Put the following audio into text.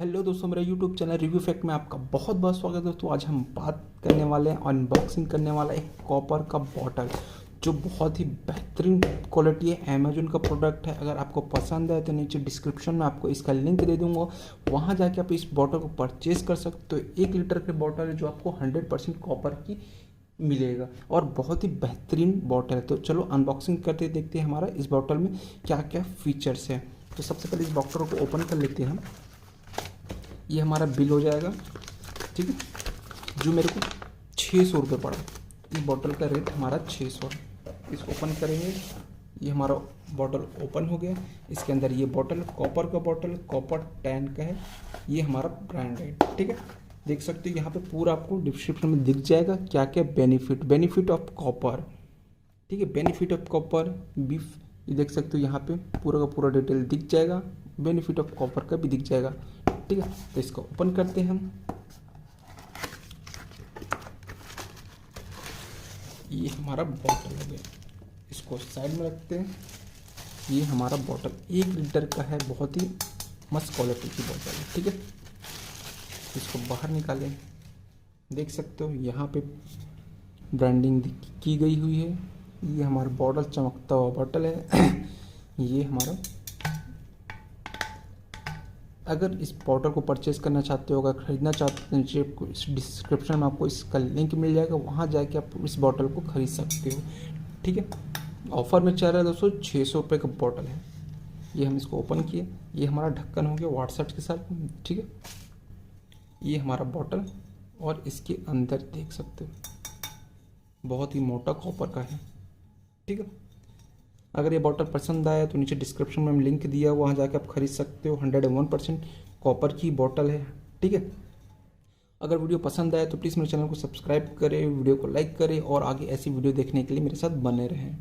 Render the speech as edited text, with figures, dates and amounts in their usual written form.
Hello दोस्तों, मेरा YouTube channel review fact में आपका बहुत बहुत स्वागत है। दोस्तों आज हम बात करने वाले हैं, अनबॉक्सिंग करने वाला एक कॉपर का बॉटल जो बहुत ही बेहतरीन क्वालिटी है। अमेजोन का प्रोडक्ट है। अगर आपको पसंद है तो नीचे डिस्क्रिप्शन में आपको इसका लिंक दे दूंगा, वहाँ जाके आप इस बॉटल को परचेज कर सकते हो। 1 लीटर की बॉटल है जो आपको 100% कॉपर की मिलेगा और बहुत ही बेहतरीन बॉटल है। तो चलो अनबॉक्सिंग करते देखते हैं हमारा इस बॉटल में क्या क्या फीचर्स है। तो सबसे पहले इस बॉटल को ओपन कर लेते हैं हम। ये हमारा बिल हो जाएगा, ठीक है, जो मेरे को 600 रुपये पड़ा। इस बॉटल का रेट हमारा 600 है। इसको ओपन करेंगे, ये हमारा बॉटल ओपन हो गया। इसके अंदर ये बॉटल कॉपर का बॉटल, कॉपर 10 का है। ये हमारा ब्रांड है, ठीक है। देख सकते हो यहाँ पे पूरा आपको डिस्क्रिप्शन में दिख जाएगा क्या क्या बेनिफिट ऑफ कॉपर, ठीक है। बेनिफिट ऑफ कॉपर बीफ, ये देख सकते हो यहाँ पे पूरा का पूरा डिटेल दिख जाएगा। बेनिफिट ऑफ कॉपर का भी दिख जाएगा, ठीक है। तो इसको ओपन करते हैं हम। ये हमारा बॉटल हो गया, इसको साइड में रखते हैं। ये हमारा बॉटल 1 लीटर का है, बहुत ही मस्त क्वालिटी की बॉटल है, ठीक है। इसको बाहर निकालें, देख सकते हो यहाँ पे ब्रांडिंग की गई हुई है। ये हमारा बॉटल चमकता हुआ बॉटल है। ये हमारा, अगर इस बॉटल को परचेज करना चाहते हो, अगर ख़रीदना चाहते हो, नीचे डिस्क्रिप्शन में आपको इसका लिंक मिल जाएगा, वहाँ जाके आप इस बॉटल को ख़रीद सकते हो, ठीक है। ऑफ़र में चल रहा है दोस्तों, 600 रुपये का बॉटल है। ये हम इसको ओपन किए, ये हमारा ढक्कन हो गया व्हाट्सएप के साथ, ठीक है। ये हमारा बॉटल और इसके अंदर देख सकते हो बहुत ही मोटा कॉपर का है, ठीक है। अगर ये बॉटल पसंद आया तो नीचे डिस्क्रिप्शन में लिंक दिया, वहाँ जाके आप खरीद सकते हो। 101% कॉपर की बॉटल है, ठीक है। अगर वीडियो पसंद आया तो प्लीज़ मेरे चैनल को सब्सक्राइब करें, वीडियो को लाइक करें और आगे ऐसी वीडियो देखने के लिए मेरे साथ बने रहें।